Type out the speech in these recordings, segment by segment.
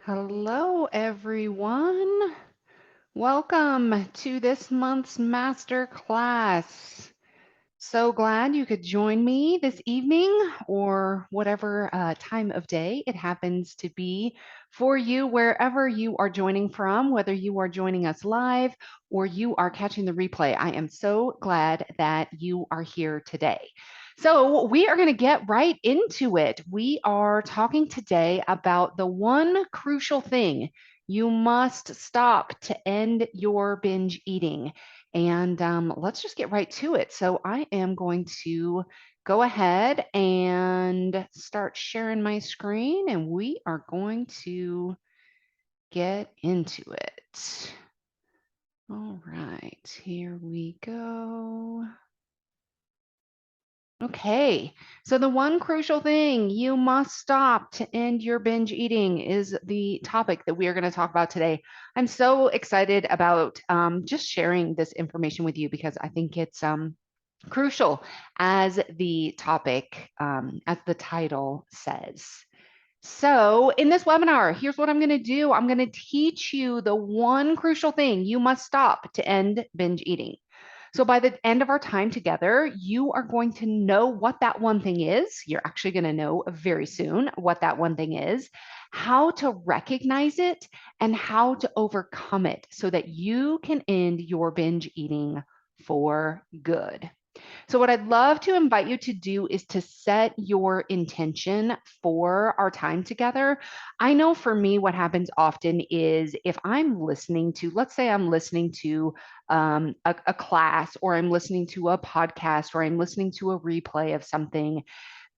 Hello, everyone. Welcome to this month's master class. So glad you could join me this evening or whatever time of day it happens to be for you, wherever you are joining from, whether you are joining us live or you are catching the replay. I am so glad that you are here today. So, we are going to get right into it. We are talking today about the one crucial thing you must stop to end your binge eating. And let's just get right to it. So I am going to go ahead and start sharing my screen, and we are going to get into it. All right, here we go. Okay, so the one crucial thing you must stop to end your binge eating is the topic that we are going to talk about today. I'm so excited about just sharing this information with you because I think it's crucial as the topic, as the title says. So, in this webinar, here's what I'm going to do. I'm going to teach you the one crucial thing you must stop to end binge eating. So, by the end of our time together, you are going to know what that one thing is. You're actually going to know very soon what that one thing is, how to recognize it, and how to overcome it so that you can end your binge eating for good. So, what I'd love to invite you to do is to set your intention for our time together. I know for me, what happens often is if I'm listening to, let's say I'm listening to a class, or I'm listening to a podcast, or I'm listening to a replay of something,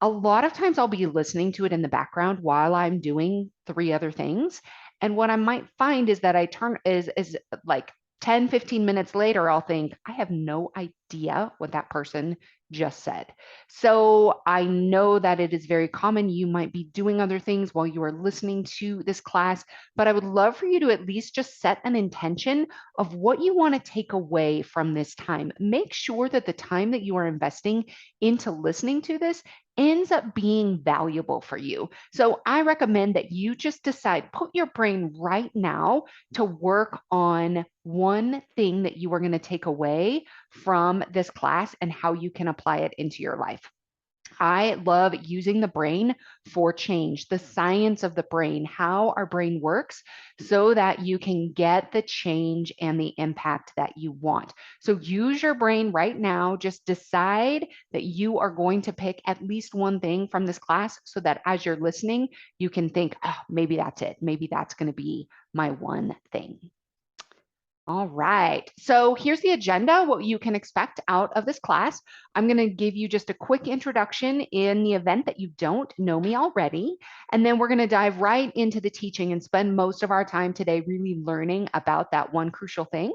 a lot of times I'll be listening to it in the background while I'm doing three other things. And what I might find is that I turn is like 10, 15 minutes later, I'll think, I have no idea what that person just said. So I know that it is very common. You might be doing other things while you are listening to this class, but I would love for you to at least just set an intention of what you want to take away from this time. Make sure that the time that you are investing into listening to this ends up being valuable for you. So I recommend that you just decide, put your brain right now to work on one thing that you are going to take away from this class and how you can apply it into your life. I love using the brain for change, the science of the brain, how our brain works, so that you can get the change and the impact that you want. So use your brain right now. Just decide that you are going to pick at least one thing from this class so that as you're listening, you can think, oh, maybe that's it. Maybe that's going to be my one thing. All right. So here's the agenda, what you can expect out of this class. I'm going to give you just a quick introduction in the event that you don't know me already. And then we're going to dive right into the teaching and spend most of our time today really learning about that one crucial thing.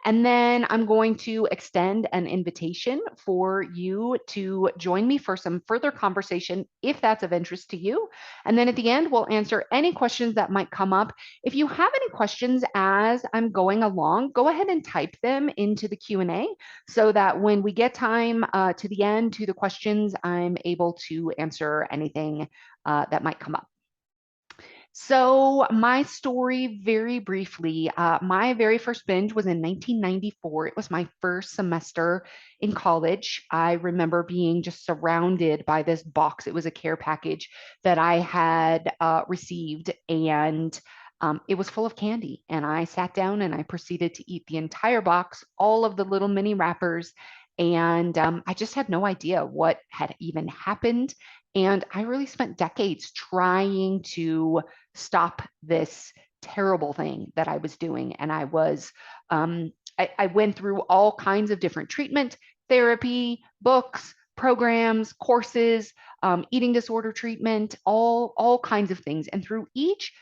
And then I'm going to extend an invitation for you to join me for some further conversation if that's of interest to you. And then at the end, we'll answer any questions that might come up. If you have any questions as I'm going along, go ahead and type them into the Q&A so that when we get time to the end to the questions, I'm able to answer anything that might come up. So, my story, very briefly, my very first binge was in 1994. It was my first semester in college. I remember being just surrounded by this box. It was a care package that I had received, and it was full of candy. And I sat down and I proceeded to eat the entire box, all of the little mini wrappers. And I just had no idea what had even happened. And I really spent decades trying to stop this terrible thing that I was doing. And I went through all kinds of different treatment, therapy, books, programs, courses, eating disorder treatment, all kinds of things. And through each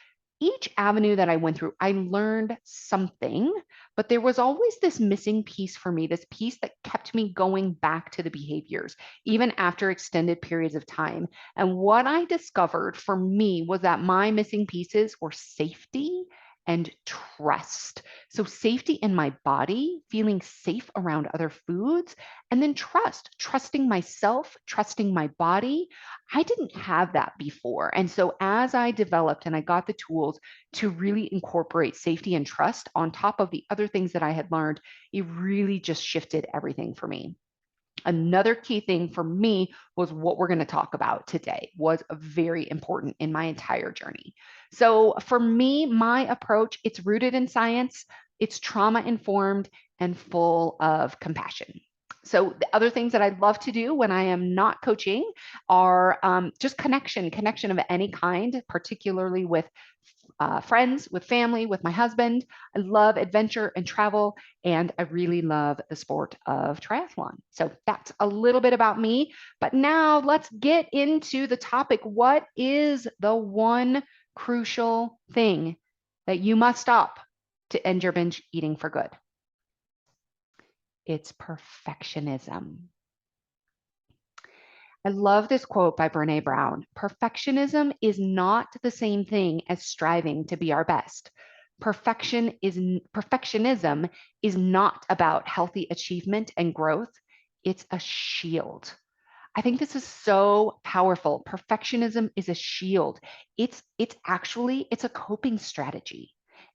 avenue that I went through, I learned something, but there was always this missing piece for me, this piece that kept me going back to the behaviors, even after extended periods of time. And what I discovered for me was that my missing pieces were safety and trust. So safety in my body, feeling safe around other foods, and then trusting myself, trusting my body. I didn't have that before. And so as I developed and I got the tools to really incorporate safety and trust on top of the other things that I had learned, it really just shifted everything for me. Another key thing for me was what we're going to talk about today was very important in my entire journey. So for me, my approach, it's rooted in science, it's trauma informed and full of compassion. So the other things that I love to do when I am not coaching are just connection of any kind, particularly with friends, with family, with my husband. I love adventure and travel, and I really love the sport of triathlon. So that's a little bit about me. But now let's get into the topic. What is the one crucial thing that you must stop to end your binge eating for good? It's perfectionism. I love this quote by Brene Brown. Perfectionism is not the same thing as striving to be our best. Perfectionism is not about healthy achievement and growth. It's a shield. I think this is so powerful. Perfectionism is a shield. It's a coping strategy.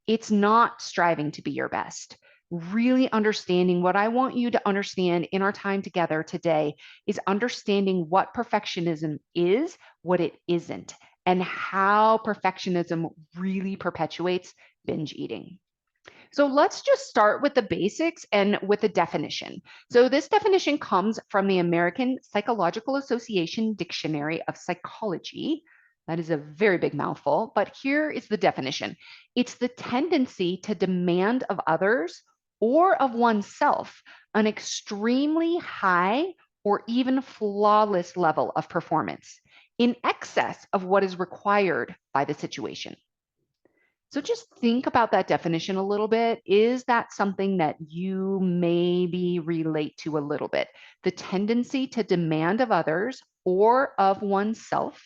It's not striving to be your best. Really understanding what I want you to understand in our time together today is understanding what perfectionism is, what it isn't, and how perfectionism really perpetuates binge eating. So let's just start with the basics and with the definition. So this definition comes from the American Psychological Association Dictionary of Psychology. That is a very big mouthful, but here is the definition. It's the tendency to demand of others or of oneself an extremely high or even flawless level of performance in excess of what is required by the situation. So just think about that definition a little bit. Is that something that you maybe relate to a little bit? The tendency to demand of others or of oneself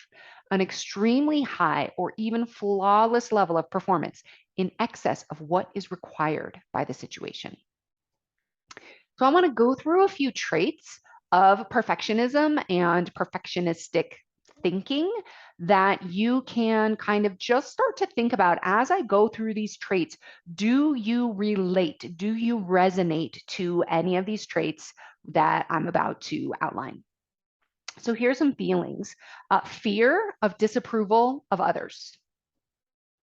an extremely high or even flawless level of performance in excess of what is required by the situation. So I want to go through a few traits of perfectionism and perfectionistic thinking that you can kind of just start to think about as I go through these traits. Do you relate? Do you resonate to any of these traits that I'm about to outline? So here's some feelings. Fear of disapproval of others.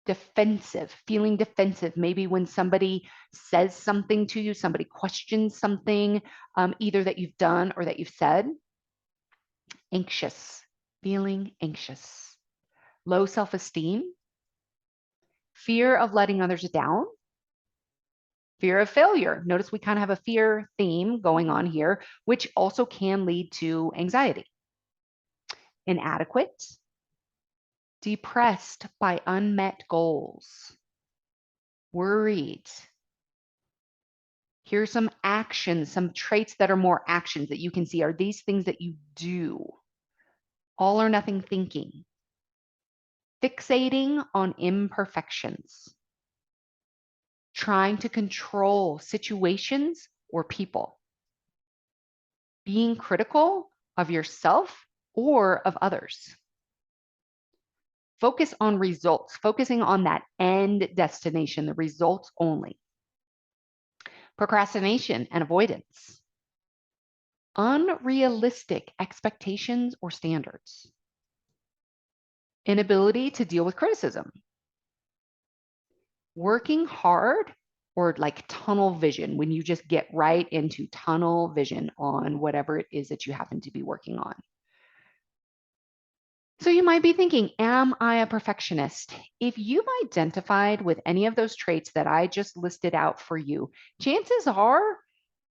Defensive, feeling defensive. Maybe when somebody says something to you, somebody questions something, either that you've done or that you've said. Anxious, feeling anxious. Low self-esteem, fear of letting others down, fear of failure. Notice we kind of have a fear theme going on here, which also can lead to anxiety. Inadequate, depressed by unmet goals, worried. Here's some actions, some traits that are more actions that you can see. Are these things that you do? All or nothing thinking. Fixating on imperfections. Trying to control situations or people. Being critical of yourself or of others. Focus on results, focusing on that end destination, the results only. Procrastination and avoidance. Unrealistic expectations or standards. Inability to deal with criticism. Working hard or like tunnel vision, when you just get right into tunnel vision on whatever it is that you happen to be working on. So you might be thinking, am I a perfectionist? If you've identified with any of those traits that I just listed out for you, chances are,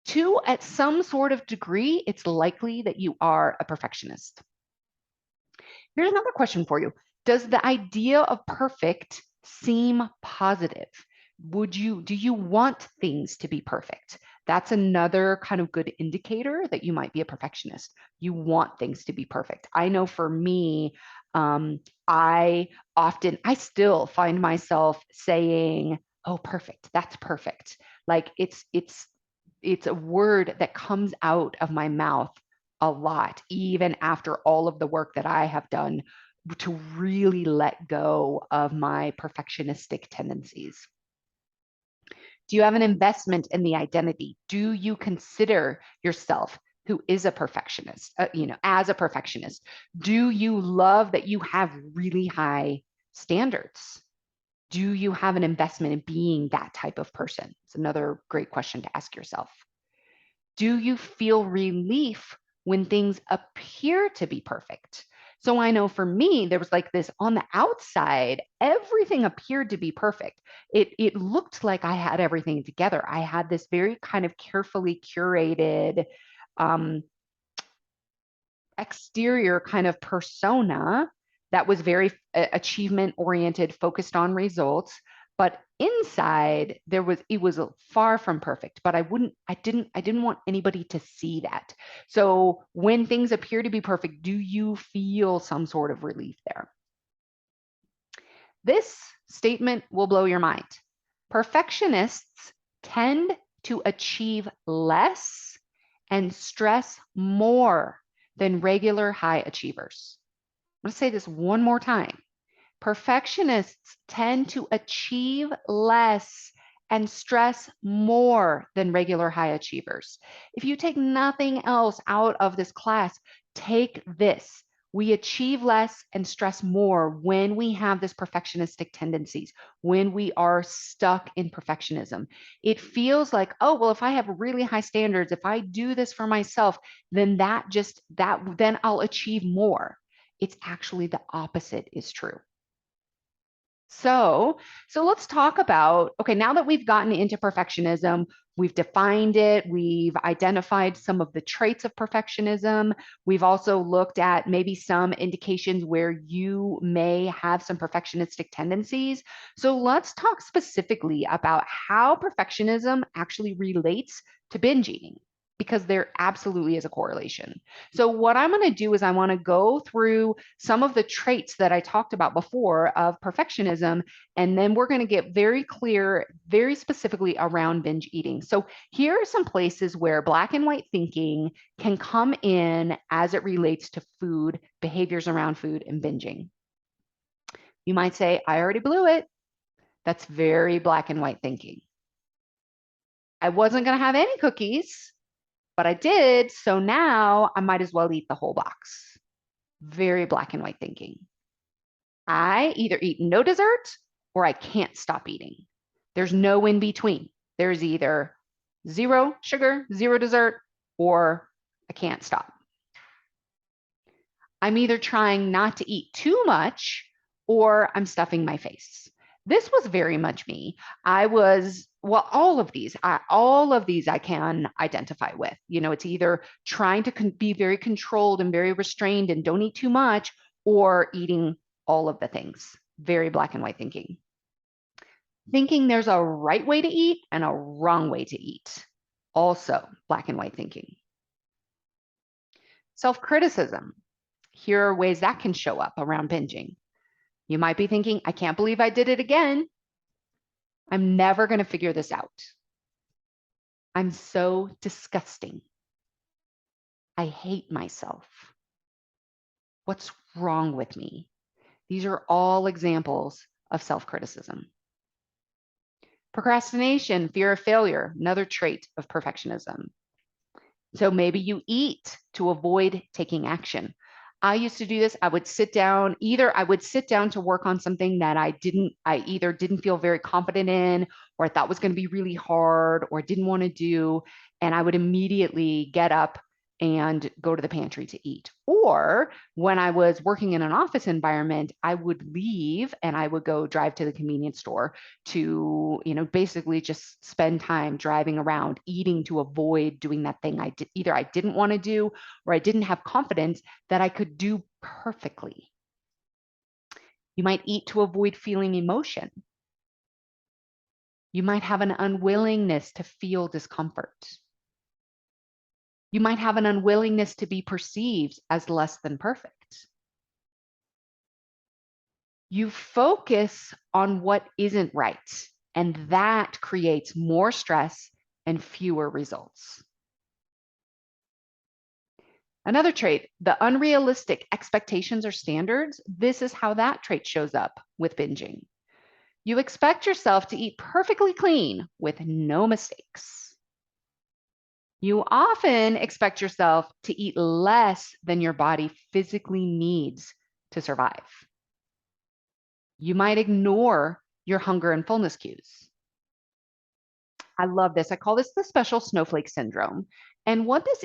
to at some sort of degree, it's likely that you are a perfectionist. Here's another question for you. Does the idea of perfect seem positive? Do you want things to be perfect? That's another kind of good indicator that you might be a perfectionist. You want things to be perfect. I know for me, I still find myself saying, "Oh, perfect. That's perfect." Like it's a word that comes out of my mouth a lot, even after all of the work that I have done to really let go of my perfectionistic tendencies. Do you have an investment in the identity? Do you consider yourself who is a perfectionist, as a perfectionist? Do you love that you have really high standards? Do you have an investment in being that type of person? It's another great question to ask yourself. Do you feel relief when things appear to be perfect? So I know for me, there was like this on the outside, everything appeared to be perfect. It looked like I had everything together. I had this very kind of carefully curated um, exterior kind of persona that was very achievement oriented, focused on results. But inside it was far from perfect, but I didn't want anybody to see that. So when things appear to be perfect, do you feel some sort of relief there? This statement will blow your mind. Perfectionists tend to achieve less and stress more than regular high achievers. I'm going to say this one more time. Perfectionists tend to achieve less and stress more than regular high achievers. If you take nothing else out of this class, take this. We achieve less and stress more when we have this perfectionistic tendencies, when we are stuck in perfectionism. It feels like, oh, well, if I have really high standards, if I do this for myself, then then I'll achieve more. It's actually the opposite is true. So let's talk about, okay, now that we've gotten into perfectionism, we've defined it, we've identified some of the traits of perfectionism. We've also looked at maybe some indications where you may have some perfectionistic tendencies. So let's talk specifically about how perfectionism actually relates to binge eating, because there absolutely is a correlation. So what I'm going to do is I want to go through some of the traits that I talked about before of perfectionism, and then we're going to get very clear, very specifically around binge eating. So here are some places where black and white thinking can come in as it relates to food, behaviors around food, and binging. You might say, I already blew it. That's very black and white thinking. I wasn't going to have any cookies, but I did. So now I might as well eat the whole box. Very black and white thinking. I either eat no dessert or I can't stop eating. There's no in between. There's either zero sugar, zero dessert, or I can't stop. I'm either trying not to eat too much or I'm stuffing my face. This was very much me. I was, well, all of these I can identify with. You know, it's either trying to be very controlled and very restrained and don't eat too much, or eating all of the things. Very black and white thinking. Thinking there's a right way to eat and a wrong way to eat. Also black and white thinking. Self-criticism. Here are ways that can show up around binging. You might be thinking, I can't believe I did it again. I'm never going to figure this out. I'm so disgusting. I hate myself. What's wrong with me? These are all examples of self-criticism. Procrastination, fear of failure, another trait of perfectionism. So maybe you eat to avoid taking action. I used to do this. I would sit down, to work on something that I either didn't feel very confident in, or I thought was going to be really hard, or didn't want to do. And I would immediately get up and go to the pantry to eat. Or when I was working in an office environment, I would leave and I would go drive to the convenience store to, basically just spend time driving around, eating to avoid doing that thing either I didn't want to do or I didn't have confidence that I could do perfectly. You might eat to avoid feeling emotion. You might have an unwillingness to feel discomfort. You might have an unwillingness to be perceived as less than perfect. You focus on what isn't right, and that creates more stress and fewer results. Another trait, the unrealistic expectations or standards, this is how that trait shows up with binging. You expect yourself to eat perfectly clean with no mistakes. You often expect yourself to eat less than your body physically needs to survive. You might ignore your hunger and fullness cues. I love this. I call this the special snowflake syndrome. And what this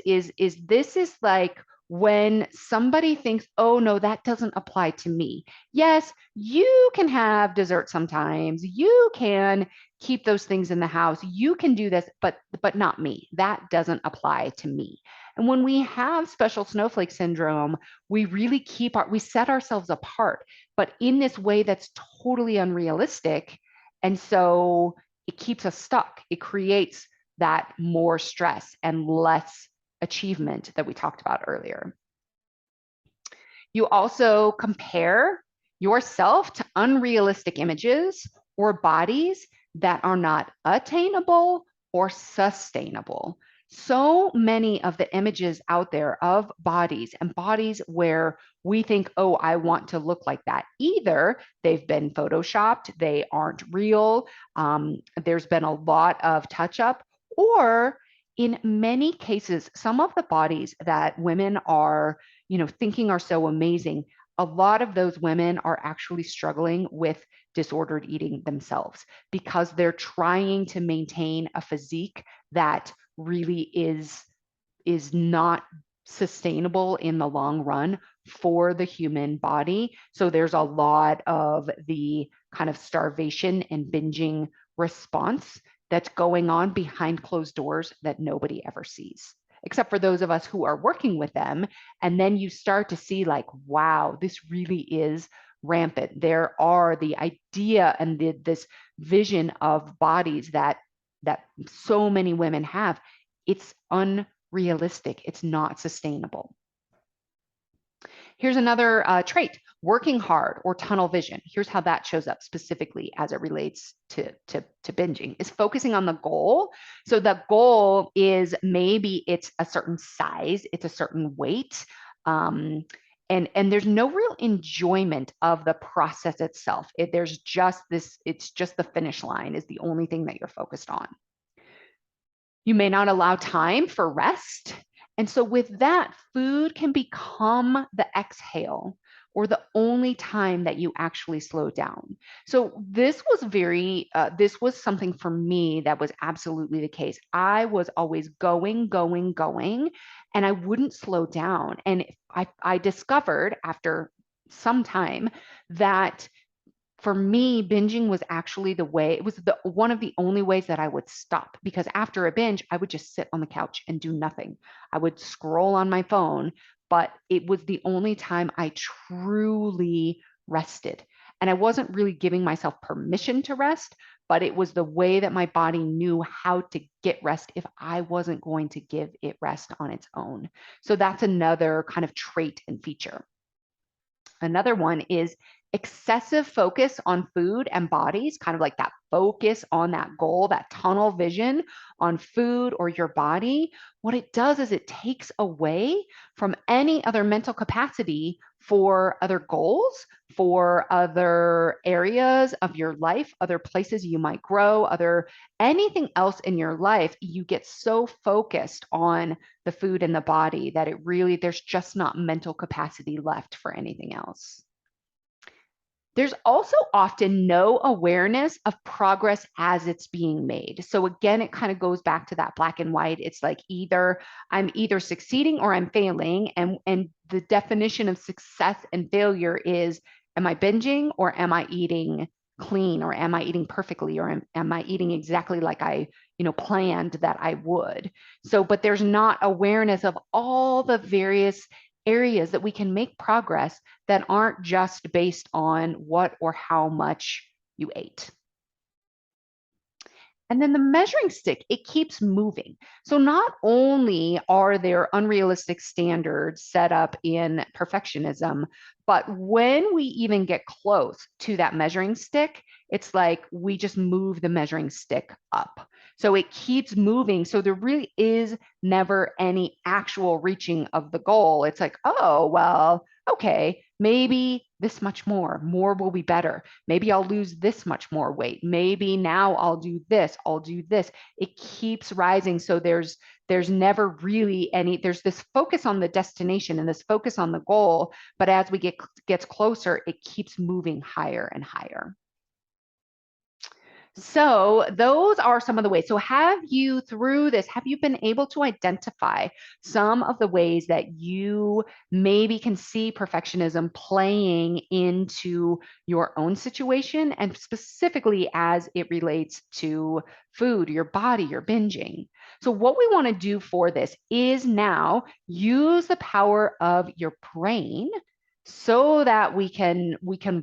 is like when somebody thinks, oh, no, that doesn't apply to me. Yes, you can have dessert sometimes. You can keep those things in the house. You can do this, but not me. That doesn't apply to me. And when we have special snowflake syndrome, we really we set ourselves apart, but in this way that's totally unrealistic. And so it keeps us stuck. It creates that more stress and less achievement that we talked about earlier. You also compare yourself to unrealistic images or bodies that are not attainable or sustainable. So many of the images out there of bodies and bodies where we think, oh, I want to look like that. Either they've been photoshopped, they aren't real, there's been a lot of touch up, or in many cases, some of the bodies that women are thinking are so amazing, a lot of those women are actually struggling with disordered eating themselves because they're trying to maintain a physique that really is not sustainable in the long run for the human body. So there's a lot of the kind of starvation and binging response that's going on behind closed doors that nobody ever sees, except for those of us who are working with them. And then you start to see like, wow, this really is rampant. There are the idea and this vision of bodies that so many women have. It's unrealistic. It's not sustainable. Here's another trait, working hard or tunnel vision. Here's how that shows up specifically as it relates to binging, is focusing on the goal. So the goal is maybe it's a certain size, it's a certain weight, and there's no real enjoyment of the process itself. There's just this, it's just the finish line is the only thing that you're focused on. You may not allow time for rest. And so with that, food can become the exhale or the only time that you actually slow down. So this was something for me that was absolutely the case. I was always going, going, going, and I wouldn't slow down. And I discovered after some time that for me, binging was actually the way, it was one of the only ways that I would stop, because after a binge, I would just sit on the couch and do nothing. I would scroll on my phone, but it was the only time I truly rested. And I wasn't really giving myself permission to rest, but it was the way that my body knew how to get rest if I wasn't going to give it rest on its own. So that's another kind of trait and feature. Another one is excessive focus on food and bodies, kind of like that focus on that goal, that tunnel vision on food or your body. What it does is it takes away from any other mental capacity for other goals, for other areas of your life, other places you might grow, anything else in your life. You get so focused on the food and the body that there's just not mental capacity left for anything else. There's also often no awareness of progress as it's being made. So again, it kind of goes back to that black and white. It's like I'm either succeeding or I'm failing. And the definition of success and failure is, am I binging or am I eating clean, or am I eating perfectly, or am I eating exactly like I planned that I would? So, but there's not awareness of all the various areas that we can make progress that aren't just based on what or how much you ate. And then the measuring stick, it keeps moving. So not only are there unrealistic standards set up in perfectionism, but when we even get close to that measuring stick, it's like we just move the measuring stick up. So it keeps moving. So there really is never any actual reaching of the goal. It's like, oh, well, okay, maybe this much more will be better. Maybe I'll lose this much more weight. Maybe now I'll do this, I'll do this. It keeps rising. So there's never really any, there's this focus on the destination and this focus on the goal, but as we gets closer, it keeps moving higher and higher. So those are some of the ways. So have you, through this, have you been able to identify some of the ways that you maybe can see perfectionism playing into your own situation, and specifically as it relates to food, your body, your binging? So what we want to do for this is now use the power of your brain so that we can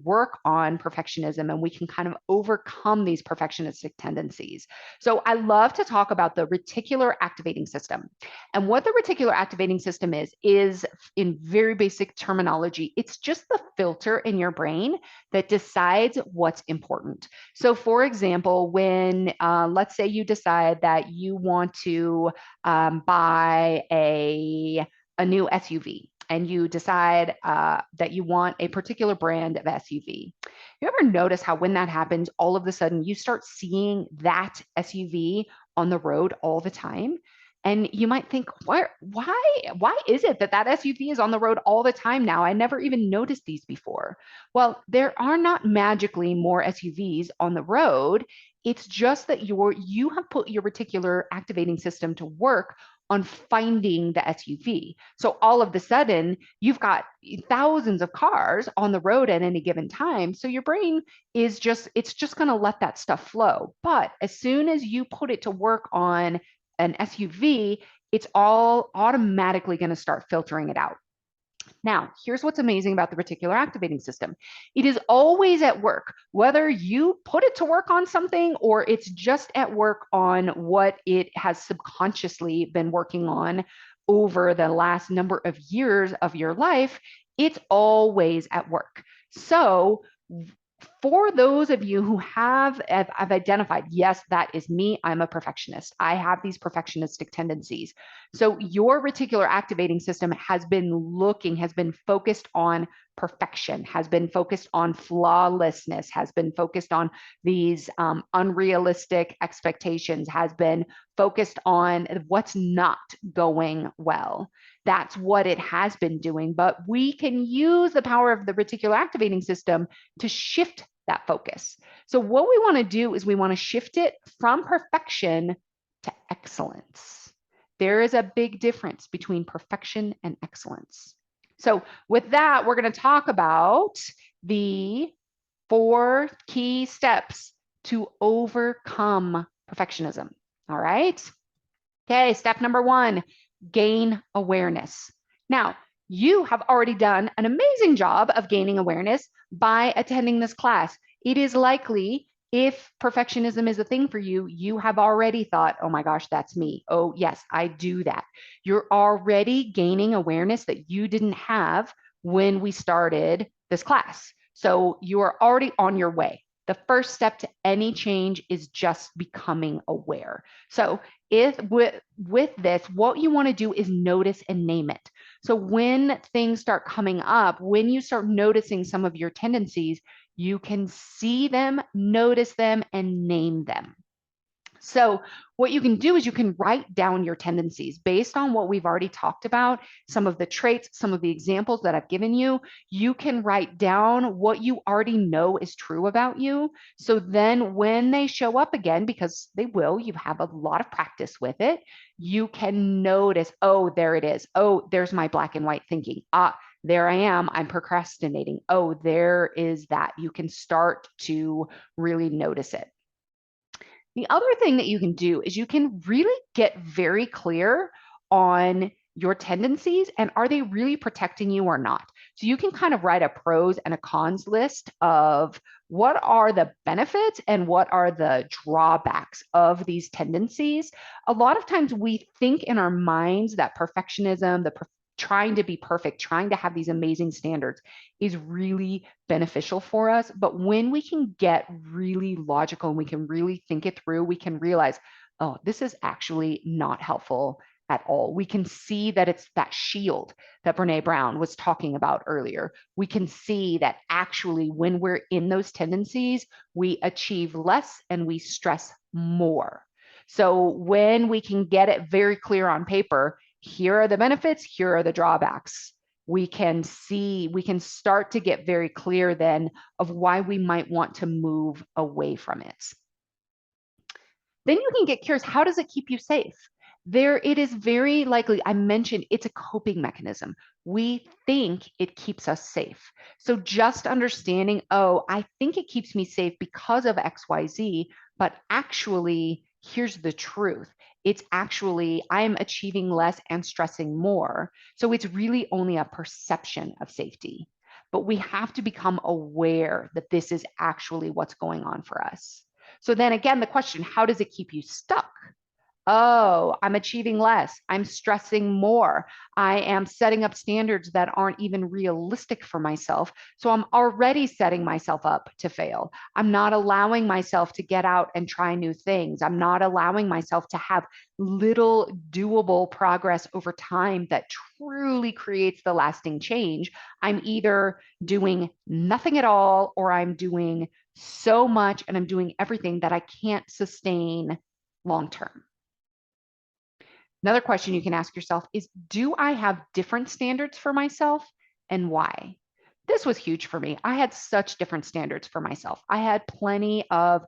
work on perfectionism and we can kind of overcome these perfectionistic tendencies. So I love to talk about the reticular activating system. And what the reticular activating system is in very basic terminology, it's just the filter in your brain that decides what's important. So for example, when let's say you decide that you want to buy a new SUV, and you decide that you want a particular brand of SUV. You ever notice how when that happens, all of a sudden you start seeing that SUV on the road all the time? And you might think, why is it that that SUV is on the road all the time now? I never even noticed these before. Well, there are not magically more SUVs on the road. It's just that you have put your reticular activating system to work on finding the SUV. So all of a sudden, you've got thousands of cars on the road at any given time. So your brain it's just going to let that stuff flow. But as soon as you put it to work on an SUV, it's all automatically going to start filtering it out. Now, here's what's amazing about the reticular activating system. It is always at work, whether you put it to work on something or it's just at work on what it has subconsciously been working on over the last number of years of your life. It's always at work. So for those of you who I've identified, yes, that is me. I'm a perfectionist. I have these perfectionistic tendencies. So your reticular activating system has been focused on perfection, has been focused on flawlessness, has been focused on these unrealistic expectations, has been focused on what's not going well. That's what it has been doing. But we can use the power of the reticular activating system to shift that focus. So what we want to do is we want to shift it from perfection to excellence. There is a big difference between perfection and excellence. So with that, we're going to talk about the 4 key steps to overcome perfectionism. All right. Okay, step number 1, gain awareness. Now, you have already done an amazing job of gaining awareness by attending this class. It is likely, if perfectionism is a thing for you, you have already thought, oh my gosh, that's me. Oh, yes, I do that. You're already gaining awareness that you didn't have when we started this class. So you are already on your way. The first step to any change is just becoming aware. So if with this, what you want to do is notice and name it. So when things start coming up, when you start noticing some of your tendencies, you can see them, notice them, and name them. So what you can do is you can write down your tendencies based on what we've already talked about, some of the traits, some of the examples that I've given you. You can write down what you already know is true about you. So then when they show up again, because they will, you have a lot of practice with it, you can notice, oh, there it is. Oh, there's my black and white thinking. There I am, I'm procrastinating. Oh, there is that. You can start to really notice it. The other thing that you can do is you can really get very clear on your tendencies and are they really protecting you or not? So you can kind of write a pros and a cons list of what are the benefits and what are the drawbacks of these tendencies. A lot of times we think in our minds that perfectionism, trying to be perfect, trying to have these amazing standards is really beneficial for us. But when we can get really logical and we can really think it through, we can realize, oh, this is actually not helpful at all. We can see that it's that shield that Brene Brown was talking about earlier. We can see that actually when we're in those tendencies, we achieve less and we stress more. So when we can get it very clear on paper, here are the benefits, here are the drawbacks. We can start to get very clear then of why we might want to move away from it. Then you can get curious, how does it keep you safe? It is very likely, I mentioned it's a coping mechanism. We think it keeps us safe. So just understanding, oh, I think it keeps me safe because of XYZ, but actually, here's the truth. It's actually, I'm achieving less and stressing more. So it's really only a perception of safety. But we have to become aware that this is actually what's going on for us. So then again, the question, how does it keep you stuck? Oh, I'm achieving less. I'm stressing more. I am setting up standards that aren't even realistic for myself. So I'm already setting myself up to fail. I'm not allowing myself to get out and try new things. I'm not allowing myself to have little doable progress over time that truly creates the lasting change. I'm either doing nothing at all or I'm doing so much and I'm doing everything that I can't sustain long term. Another question you can ask yourself is, do I have different standards for myself and why? This was huge for me. I had such different standards for myself. I had plenty of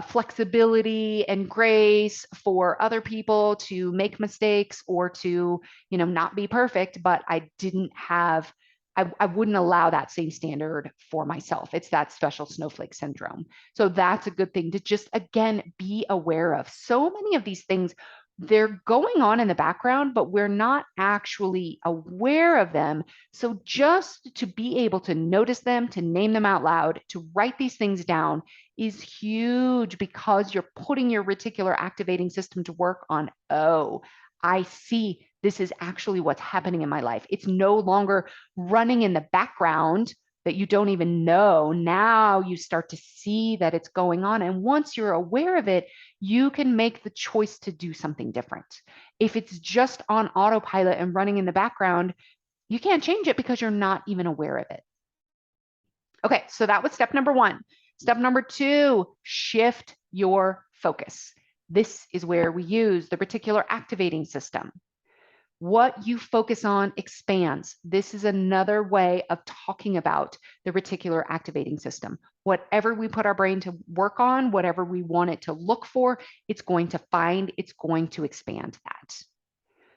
flexibility and grace for other people to make mistakes or to, not be perfect, but I didn't have, I wouldn't allow that same standard for myself. It's that special snowflake syndrome. So that's a good thing to just, again, be aware of. So many of these things, they're going on in the background, but we're not actually aware of them. So just to be able to notice them, to name them out loud, to write these things down is huge because you're putting your reticular activating system to work on, oh, I see this is actually what's happening in my life. It's no longer running in the background that you don't even know. Now you start to see that it's going on. And once you're aware of it, you can make the choice to do something different. If it's just on autopilot and running in the background, you can't change it because you're not even aware of it. Okay, so that was step number one. Step number two, shift your focus. This is where we use the reticular activating system. What you focus on expands. This is another way of talking about the reticular activating system. Whatever we put our brain to work on, whatever we want it to look for, it's going to find, it's going to expand that.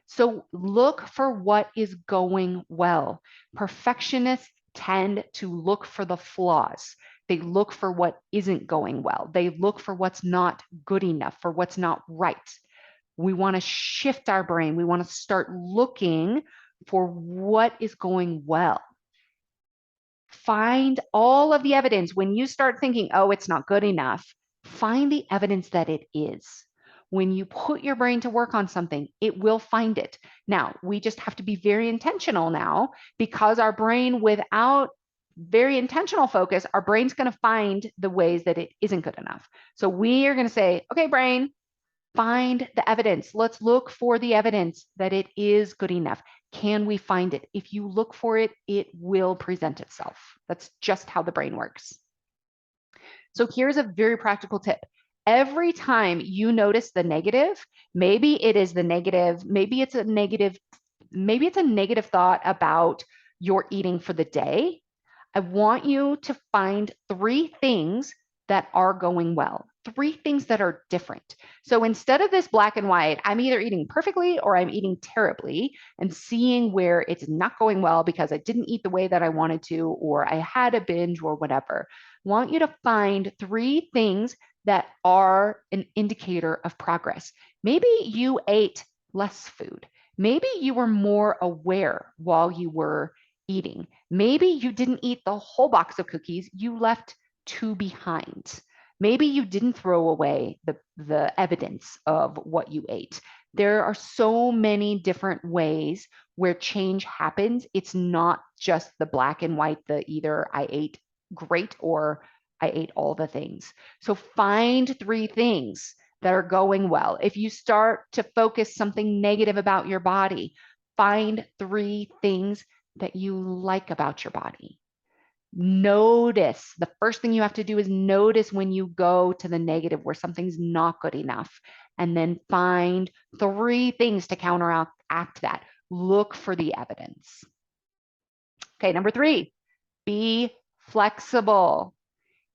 So look for what is going well. Perfectionists tend to look for the flaws. They look for what isn't going well. They look for what's not good enough, for what's not right. We want to shift our brain. We want to start looking for what is going well. Find all of the evidence. When you start thinking, oh, it's not good enough, find the evidence that it is. When you put your brain to work on something, it will find it. Now, we just have to be very intentional now because our brain, without very intentional focus, our brain's going to find the ways that it isn't good enough. So we are going to say, okay, brain, find the evidence. Let's look for the evidence that it is good enough. Can we find it? If you look for it, it will present itself. That's just how the brain works. So here's a very practical tip. Every time you notice the negative, maybe it is the negative, maybe it's a negative thought about your eating for the day. I want you to find 3 things that are going well, 3 things that are different. So instead of this black and white, I'm either eating perfectly or I'm eating terribly, and seeing where it's not going well because I didn't eat the way that I wanted to, or I had a binge or whatever. I want you to find 3 things that are an indicator of progress. Maybe you ate less food. Maybe you were more aware while you were eating. Maybe you didn't eat the whole box of cookies, you left two behind. Maybe you didn't throw away the evidence of what you ate. There are so many different ways where change happens. It's not just the black and white, the either I ate great or I ate all the things. So find three things that are going well. If you start to focus something negative about your body, find three things that you like about your body. Notice. The first thing you have to do is notice when you go to the negative where something's not good enough. And then find three things to counteract that. Look for the evidence. Okay, number three, be flexible.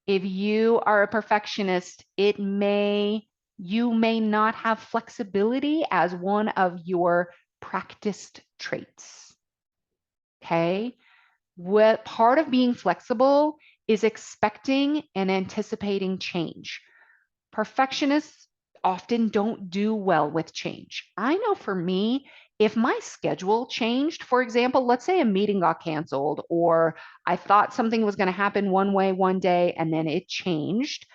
If you are a perfectionist, you may not have flexibility as one of your practiced traits. Okay? What part of being flexible is expecting and anticipating change. Perfectionists often don't do well with change. I know for me, if my schedule changed, for example, let's say a meeting got canceled, or I thought something was going to happen one way one day and then it changed,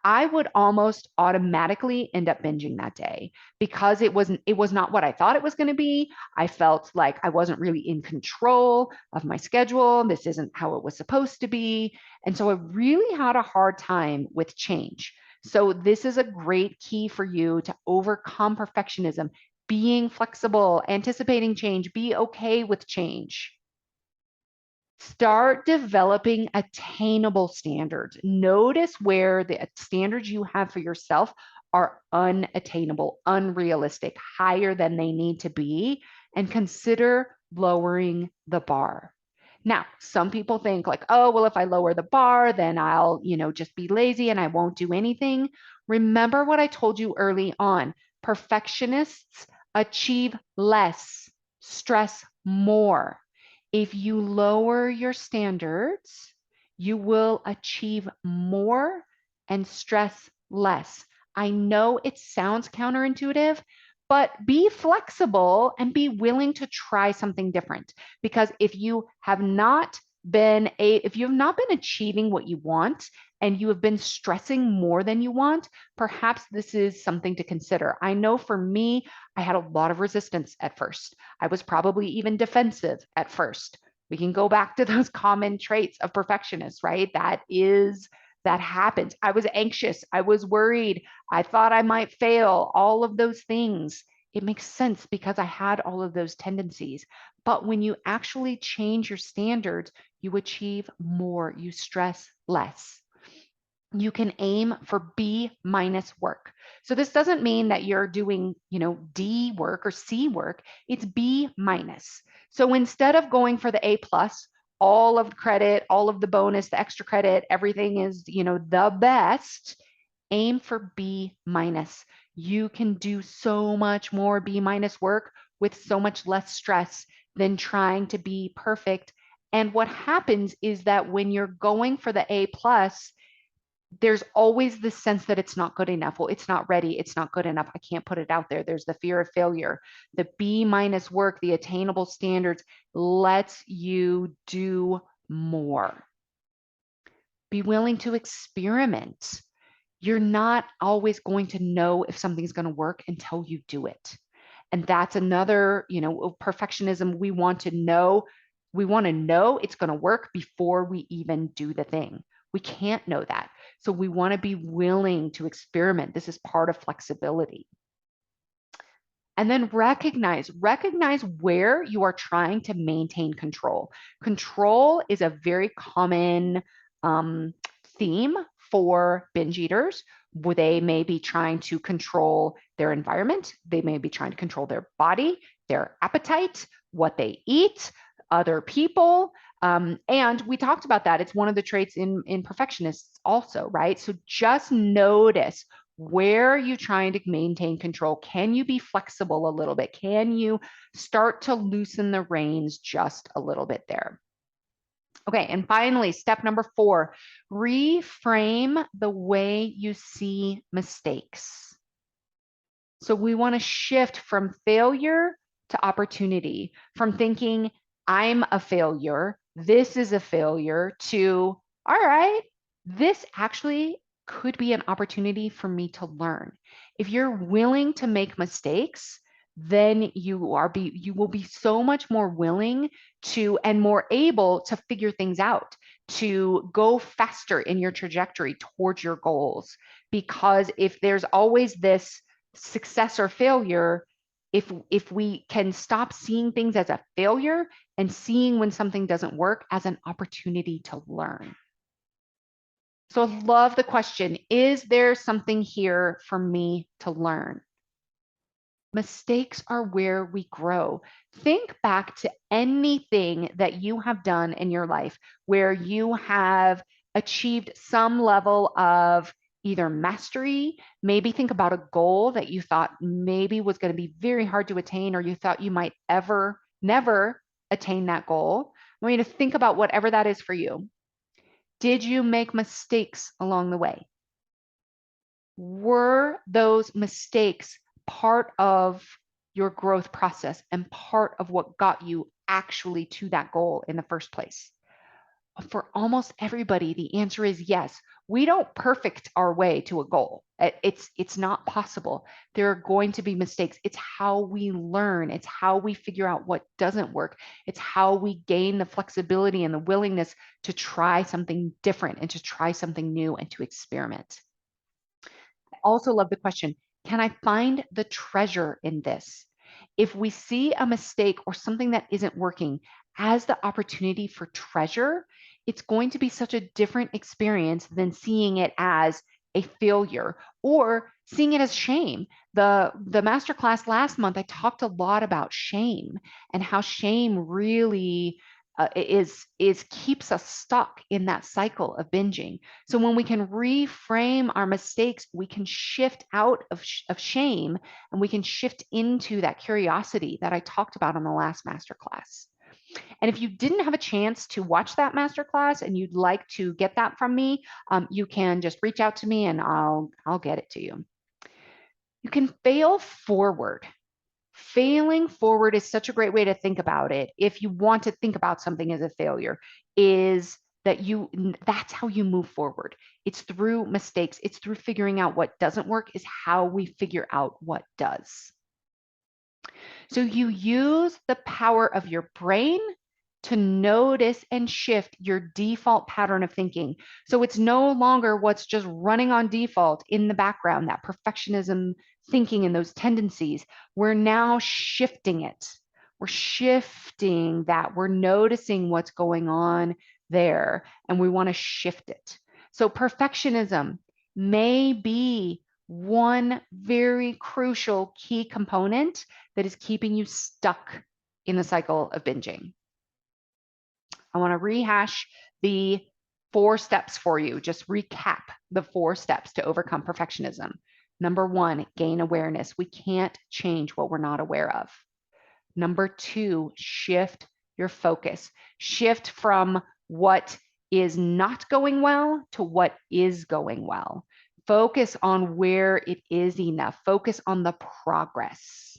I would almost automatically end up binging that day because it was not what I thought it was going to be. I felt like I wasn't really in control of my schedule. This isn't how it was supposed to be. And so I really had a hard time with change. So this is a great key for you to overcome perfectionism, being flexible, anticipating change, be okay with change. Start developing attainable standards. Notice where the standards you have for yourself are unattainable, unrealistic, higher than they need to be, and consider lowering the bar. Now, some people think like, oh, well, if I lower the bar, then I'll, just be lazy and I won't do anything. Remember what I told you early on. Perfectionists achieve less, stress more. If you lower your standards, you will achieve more and stress less. I know it sounds counterintuitive, but be flexible and be willing to try something different. Because if you have not been achieving what you want and you have been stressing more than you want, perhaps this is something to consider. I know for me, I had a lot of resistance at first. I was probably even defensive at first. We can go back to those common traits of perfectionists, right? That happens. I was anxious. I was worried. I thought I might fail. All of those things. It makes sense because I had all of those tendencies. But when you actually change your standards, you achieve more, you stress less. You can aim for B minus work. So this doesn't mean that you're doing, D work or C work. It's B minus. So instead of going for the A plus, all of the credit, all of the bonus, the extra credit, everything is, the best, aim for B minus. You can do so much more B minus work with so much less stress than trying to be perfect. And what happens is that when you're going for the A plus, there's always this sense that it's not good enough. Well, it's not ready. It's not good enough. I can't put it out there. There's the fear of failure. The B minus work, the attainable standards lets you do more. Be willing to experiment. You're not always going to know if something's going to work until you do it. And that's another, perfectionism. We want to know it's going to work before we even do the thing. We can't know that. So we want to be willing to experiment. This is part of flexibility. And then recognize where you are trying to maintain control. Control is a very common theme for binge eaters. Where they may be trying to control their environment. They may be trying to control their body, their appetite, what they eat, other people. And we talked about that. It's one of the traits in perfectionists also, right? So just notice, where are you trying to maintain control? Can you be flexible a little bit? Can you start to loosen the reins just a little bit there? Okay, and finally, step number 4, reframe the way you see mistakes. So we want to shift from failure to opportunity, from thinking I'm a failure, this is a failure, to all right, this actually could be an opportunity for me to learn. If you're willing to make mistakes, then you will be so much more willing to and more able to figure things out, to go faster in your trajectory towards your goals. Because if there's always this success or failure, if we can stop seeing things as a failure and seeing when something doesn't work as an opportunity to learn. So I love the question, is there something here for me to learn? Mistakes are where we grow. Think back to anything that you have done in your life where you have achieved some level of either mastery. Maybe think about a goal that you thought maybe was going to be very hard to attain, or you thought you might never attain that goal. I want you to think about whatever that is for you. Did you make mistakes along the way? Were those mistakes part of your growth process and part of what got you actually to that goal in the first place? For almost everybody, the answer is yes. We don't perfect our way to a goal. It's not possible. There are going to be mistakes. It's how we learn. It's how we figure out what doesn't work. It's how we gain the flexibility and the willingness to try something different and to try something new and to experiment. Also love the question, can I find the treasure in this? If we see a mistake or something that isn't working as the opportunity for treasure, it's going to be such a different experience than seeing it as a failure or seeing it as shame. The masterclass last month, I talked a lot about shame and how shame really is keeps us stuck in that cycle of binging. So when we can reframe our mistakes, we can shift out of shame and we can shift into that curiosity that I talked about on the last masterclass. And if you didn't have a chance to watch that masterclass and you'd like to get that from me, you can just reach out to me and I'll get it to you. You can fail forward. Failing forward is such a great way to think about it. If you want to think about something as a failure, is that that's how you move forward. It's through mistakes. It's through figuring out what doesn't work is how we figure out what does. So you use the power of your brain to notice and shift your default pattern of thinking. So it's no longer what's just running on default in the background, that perfectionism thinking and those tendencies. We're now shifting it. We're shifting that. We're noticing what's going on there, and we want to shift it. So perfectionism may be one very crucial key component that is keeping you stuck in the cycle of binging. I want to rehash the 4 steps for you. Just recap the 4 steps to overcome perfectionism. Number 1, gain awareness. We can't change what we're not aware of. Number 2, shift your focus. Shift from what is not going well to what is going well. Focus on where it is enough. Focus on the progress.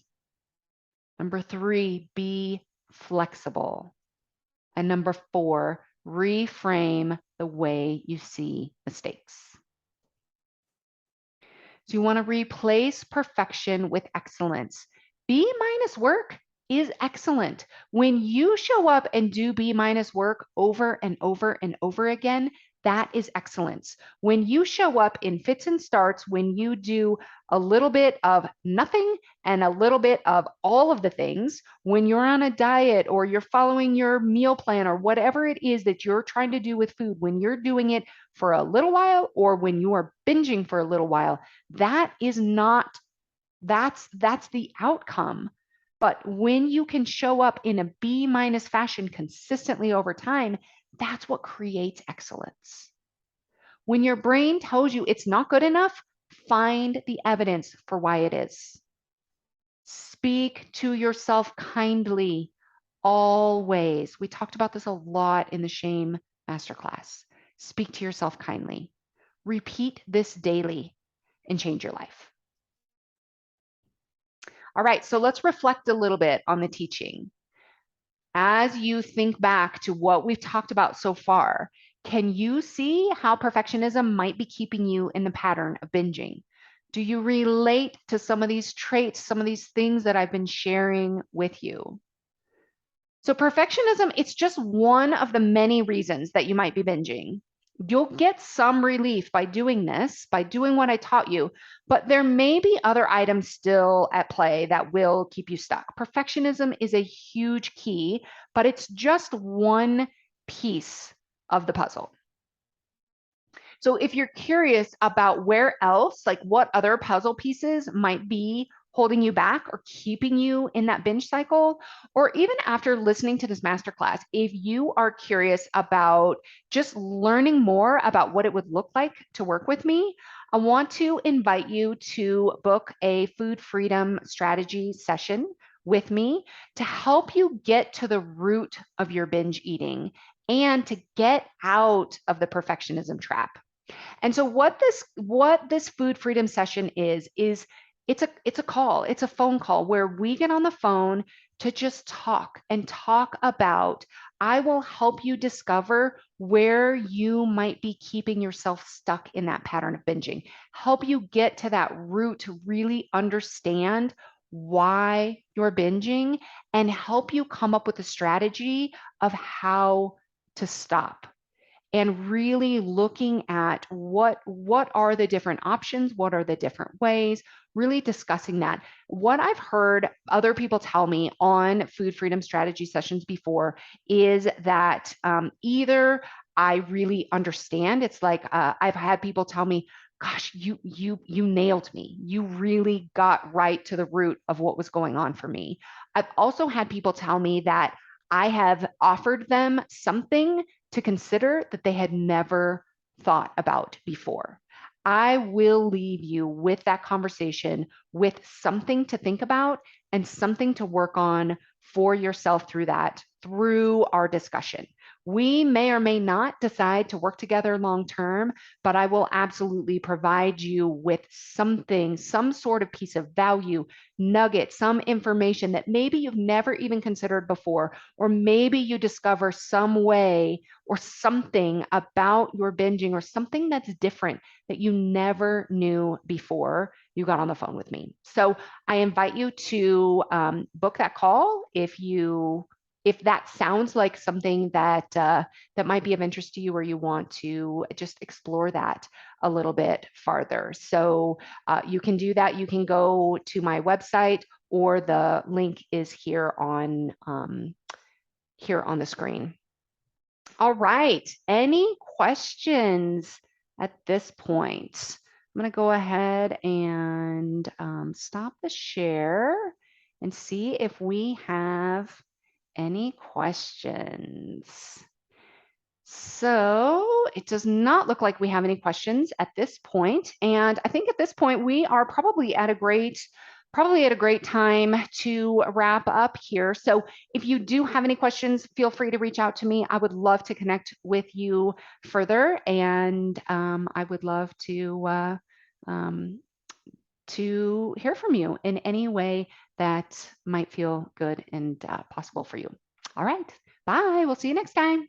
Number 3, be flexible. And number 4, reframe the way you see mistakes. So you want to replace perfection with excellence. B- work is excellent. When you show up and do B- work over and over and over again, that is excellence. When you show up in fits and starts, when you do a little bit of nothing and a little bit of all of the things, when you're on a diet or you're following your meal plan or whatever it is that you're trying to do with food, when you're doing it for a little while or when you are binging for a little while, that is not, that's the outcome. But when you can show up in a B- fashion consistently over time, that's what creates excellence. When your brain tells you it's not good enough, find the evidence for why it is. Speak to yourself kindly, always. We talked about this a lot in the shame masterclass. Speak to yourself kindly. Repeat this daily and change your life. All right, so let's reflect a little bit on the teaching. As you think back to what we've talked about so far, can you see how perfectionism might be keeping you in the pattern of binging? Do you relate to some of these traits, some of these things that I've been sharing with you? So perfectionism, it's just one of the many reasons that you might be binging. You'll get some relief by doing this, by doing what I taught you, but there may be other items still at play that will keep you stuck. Perfectionism is a huge key, but it's just one piece of the puzzle. So if you're curious about where else, like what other puzzle pieces might be holding you back or keeping you in that binge cycle, or even after listening to this masterclass, if you are curious about just learning more about what it would look like to work with me, I want to invite you to book a food freedom strategy session with me to help you get to the root of your binge eating and to get out of the perfectionism trap. And so what this food freedom session is it's a call, it's a phone call where we get on the phone to just talk and talk about I will help you discover where you might be keeping yourself stuck in that pattern of binging. Help you get to that root to really understand why you're binging and help you come up with a strategy of how to stop and really looking at what are the different options, what are the different ways, really discussing that. What I've heard other people tell me on food freedom strategy sessions before is that either I really understand, it's like I've had people tell me, gosh, you nailed me, you really got right to the root of what was going on for me. I've also had people tell me that I have offered them something to consider that they had never thought about before. I will leave you with that conversation with something to think about and something to work on for yourself through our discussion. We may or may not decide to work together long term, but I will absolutely provide you with something, some sort of piece of value, nugget, some information that maybe you've never even considered before, or maybe you discover some way or something about your binging or something that's different that you never knew before you got on the phone with me. So I invite you to book that call if that sounds like something that might be of interest to you or you want to just explore that a little bit farther. So you can do that. You can go to my website or the link is here on the screen. All right. Any questions at this point? I'm going to go ahead and stop the share and see if we have any questions. So it does not look like we have any questions at this point. And I think at this point, we are probably at a great time to wrap up here. So if you do have any questions, feel free to reach out to me. I would love to connect with you further. And I would love to hear from you in any way that might feel good and possible for you. All right. Bye. We'll see you next time.